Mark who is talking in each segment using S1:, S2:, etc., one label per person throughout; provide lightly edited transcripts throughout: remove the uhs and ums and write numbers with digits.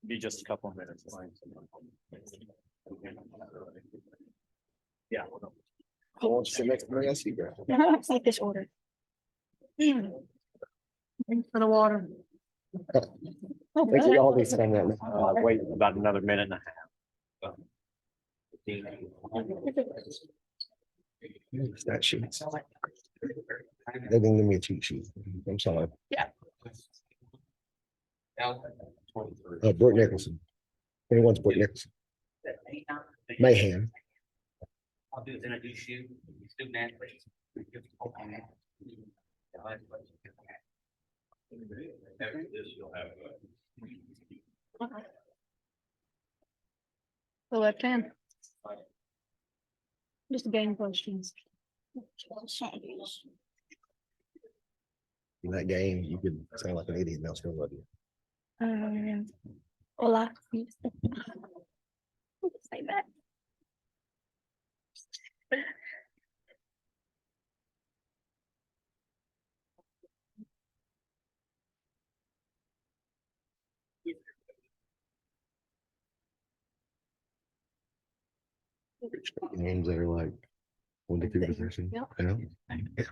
S1: Be just a couple of minutes. Yeah.
S2: Oh, sit next to me, I see, bro.
S3: It's like this order. Thanks for the water.
S2: I think we all be saying that.
S1: Wait about another minute and a half.
S2: Stat sheets. They didn't give me a cheat sheet. I'm sorry. Brooke Nicholson. Anyone's Brooke Nicholson. Mahan.
S4: I'll do is introduce you, student athletes. After this, you'll have.
S3: The left hand. Just game questions.
S2: In that game, you could sound like an idiot. Now, still love you.
S3: Hola. Say that.
S2: Names that are like 1 to 2 possession.
S3: Yep.
S2: Yeah.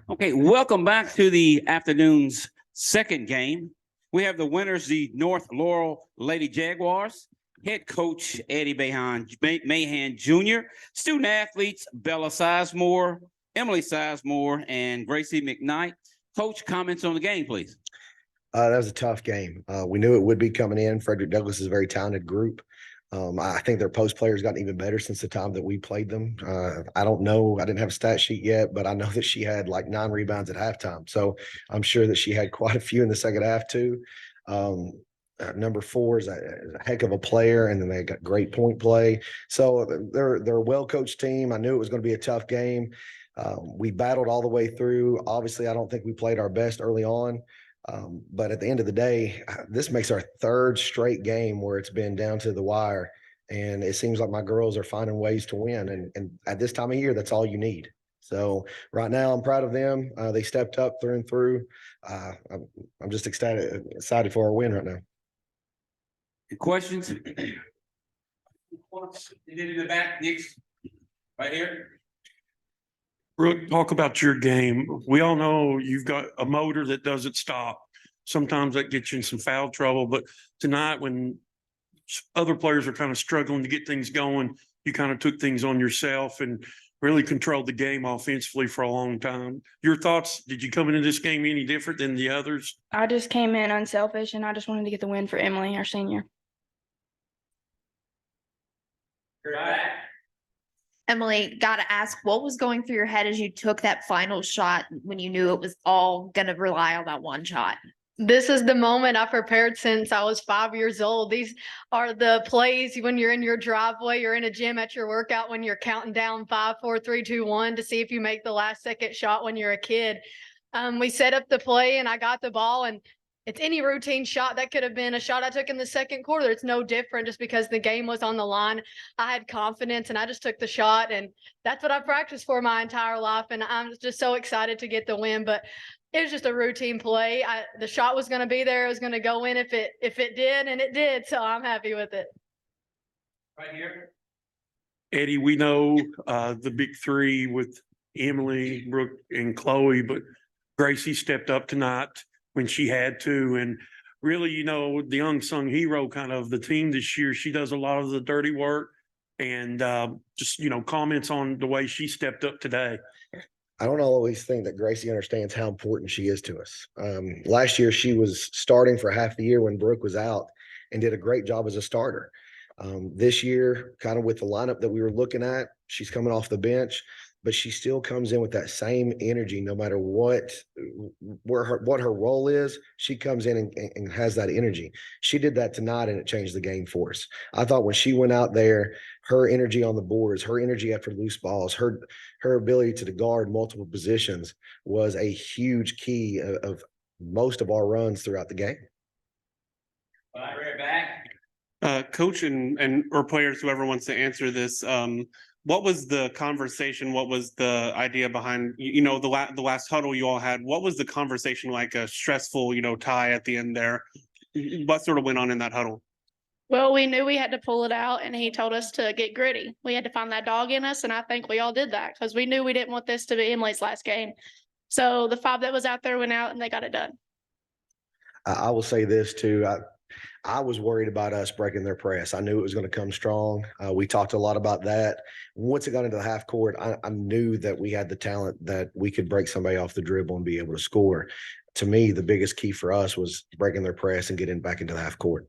S4: Okay, welcome back to the afternoon's second game. We have the winners, the North Laurel Lady Jaguars, head coach Eddie Mahan Jr., student athletes Bella Sizemore, Emily Sizemore, and Gracie McKnight. Coach, comments on the game, please.
S2: That was a tough game. We knew it would be coming in. Frederick Douglas is a very talented group. I think their post players gotten even better since the time that we played them. I don't know. I didn't have a stat sheet yet, but I know that she had like 9 rebounds at halftime. So I'm sure that she had quite a few in the second half too. Number 4 is a heck of a player, and then they got great point play. So they're a well-coached team. I knew it was going to be a tough game. We battled all the way through. Obviously, I don't think we played our best early on. But at the end of the day, this makes our 3rd straight game where it's been down to the wire. And it seems like my girls are finding ways to win. And at this time of year, that's all you need. So right now, I'm proud of them. They stepped up through and through. I'm just excited for our win right now.
S4: Questions? And then in the back, next, right here.
S5: Brooke, talk about your game. We all know you've got a motor that doesn't stop. Sometimes that gets you in some foul trouble, but tonight when other players are kind of struggling to get things going, you kind of took things on yourself and really controlled the game offensively for a long time. Your thoughts, did you come into this game any different than the others?
S3: I just came in unselfish and I just wanted to get the win for Emily, our senior.
S6: Emily, got to ask, what was going through your head as you took that final shot when you knew it was all going to rely on that one shot?
S7: This is the moment I prepared since I was 5 years old. These are the plays when you're in your driveway, you're in a gym at your workout, when you're counting down 5, 4, 3, 2, 1 to see if you make the last second shot when you're a kid. We set up the play and I got the ball, and it's any routine shot. That could have been a shot I took in the second quarter. It's no different just because the game was on the line. I had confidence and I just took the shot, and that's what I practiced for my entire life. And I'm just so excited to get the win, but it was just a routine play. The shot was going to be there. It was going to go in if it did, and it did. So I'm happy with it.
S4: Right here.
S5: Eddie, we know the big 3 with Emily, Brooke, and Chloe, but Gracie stepped up tonight when she had to, and really, you know, the unsung hero kind of the team this year. She does a lot of the dirty work, and just, you know, comments on the way she stepped up today.
S2: I don't always think that Gracie understands how important she is to us. Last year, she was starting for half the year when Brooke was out and did a great job as a starter. This year, kind of with the lineup that we were looking at, she's coming off the bench, but she still comes in with that same energy, no matter what her role is. She comes in and has that energy. She did that tonight, and it changed the game for us. I thought when she went out there, her energy on the boards, her energy after loose balls, her ability to guard multiple positions was a huge key of most of our runs throughout the game.
S4: Right back.
S8: Coach and or players, whoever wants to answer this,
S5: what was the conversation? What was the idea behind, the last huddle you all had? What was the conversation like, a stressful, tie at the end there? What sort of went on in that huddle?
S3: Well, we knew we had to pull it out and he told us to get gritty. We had to find that dog in us, and I think we all did that because we knew we didn't want this to be Emily's last game. So the 5 that was out there went out and they got it done.
S2: I will say this too. I was worried about us breaking their press. I knew it was going to come strong. We talked a lot about that. Once it got into the half court, I knew that we had the talent that we could break somebody off the dribble and be able to score. To me, the biggest key for us was breaking their press and getting back into the half court.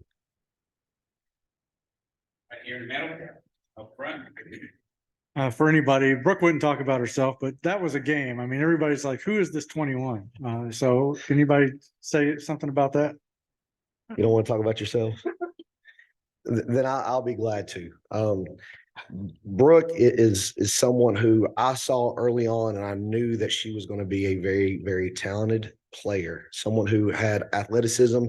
S4: Right here in the middle, up front.
S8: For anybody, Brooke wouldn't talk about herself, but that was a game. I mean, everybody's like, who is this 21? So can anybody say something about that?
S2: You don't want to talk about yourself? Then I'll be glad to. Brooke is someone who I saw early on, and I knew that she was going to be a very, very talented player, someone who had athleticism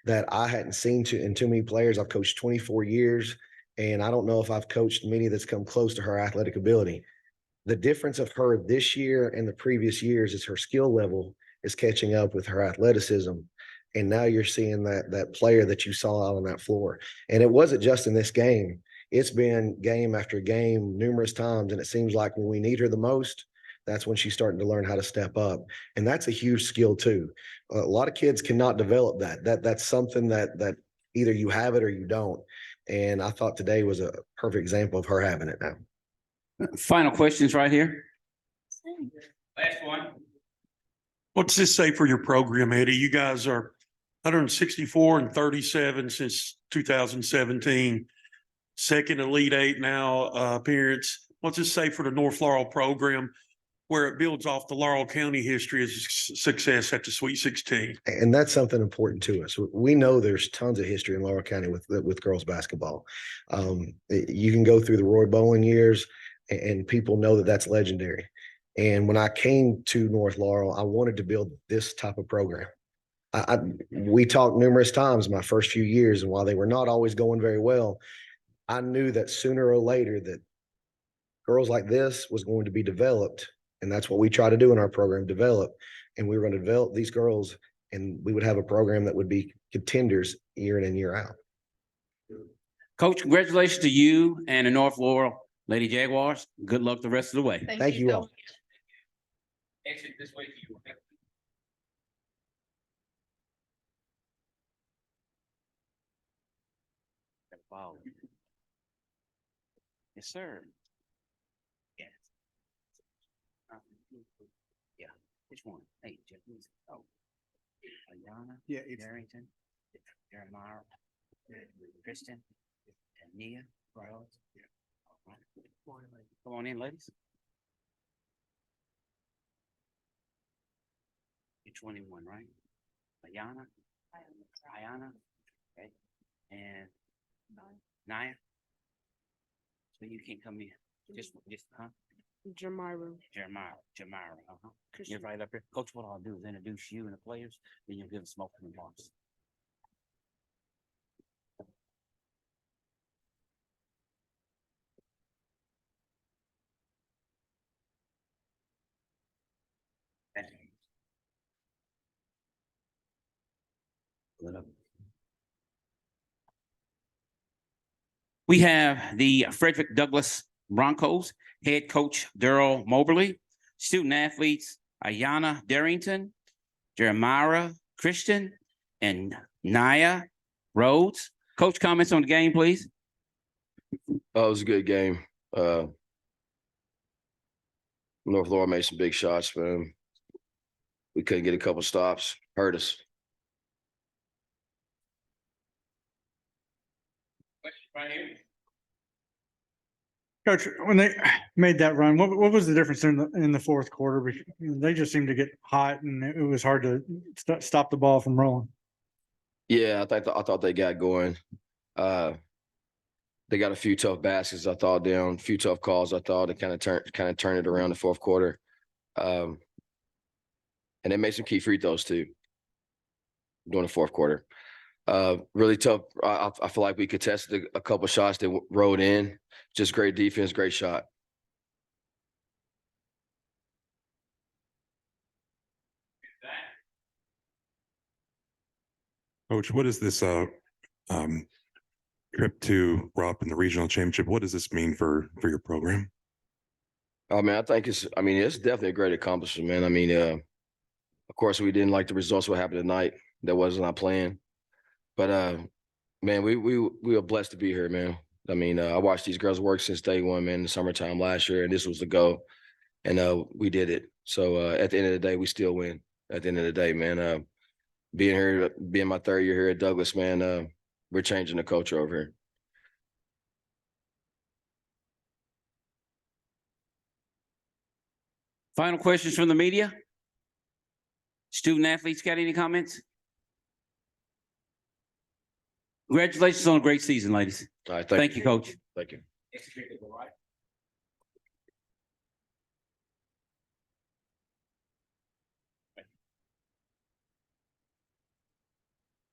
S2: that I hadn't seen in too many players. I've coached 24 years. And I don't know if I've coached many that's come close to her athletic ability. The difference of her this year and the previous years is her skill level is catching up with her athleticism. And now you're seeing that player that you saw out on that floor. And it wasn't just in this game. It's been game after game numerous times. And it seems like when we need her the most, that's when she's starting to learn how to step up. And that's a huge skill too. A lot of kids cannot develop that. That's something that either you have it or you don't. And I thought today was a perfect example of her having it now.
S4: Final questions right here. Last one.
S5: What's this say for your program, Eddie? You guys are 164-37 since 2017. Second Elite Eight now appearance. What's this say for the North Laurel program, where it builds off the Laurel County history of success at the Sweet 16?
S2: And that's something important to us. We know there's tons of history in Laurel County with girls basketball. You can go through the Roy Bowling years, and people know that that's legendary. And when I came to North Laurel, I wanted to build this type of program. We talked numerous times my first few years, and while they were not always going very well, I knew that sooner or later that girls like this was going to be developed. And that's what we try to do in our program, develop. And we were going to develop these girls, and we would have a program that would be contenders year in and year out.
S4: Coach, congratulations to you and the North Laurel Lady Jaguars. Good luck the rest of the way.
S2: Thank you all.
S4: Exit this way to you. Wow. Yes, sir. Yes. Yeah. Which one? Hey, Jerky. Oh. Ayanna.
S8: Yeah, it's
S4: Darrington. Jermyra. Kristen. And Niah. Rhodes. Come on in, ladies. You're 21, right? Ayanna. Okay. And Niah. So you can't come in. Just huh?
S3: Jermyra.
S4: Jermyra. You're right up here. Coach, what I'll do is introduce you and the players, then you'll give them smoke in the box. We have the Frederick Douglass Broncos head coach Daryl Moberly, student athletes Ayanna Darrington, Jermyra Christian, and Niah Rhodes. Coach, comments on the game, please.
S9: Oh, it was a good game. North Laurel made some big shots, man. We couldn't get a couple stops, hurt us.
S4: Right here.
S8: Coach, when they made that run, what was the difference in the fourth quarter? They just seemed to get hot, and it was hard to stop the ball from rolling.
S9: Yeah, I thought they got going. They got a few tough baskets, I thought, down, a few tough calls, I thought. It kind of turned it around the fourth quarter. And they made some key free throws too during the fourth quarter. Really tough. I feel like we contested a couple shots that rode in. Just great defense, great shot.
S10: Coach, what is this trip to Rupp in the regional championship? What does this mean for your program?
S9: I mean, it's definitely a great accomplishment, man. I mean, of course, we didn't like the results what happened tonight. That wasn't our plan. But man, we are blessed to be here, man. I mean, I watched these girls work since day one, man, in the summertime last year, and this was the goal. And we did it. So at the end of the day, we still win. At the end of the day, man. Being my third year here at Douglas, man, we're changing the culture over here.
S4: Final questions from the media? Student athletes got any comments? Congratulations on a great season, ladies.
S9: All right,
S4: Thank you, Coach.
S9: Thank you.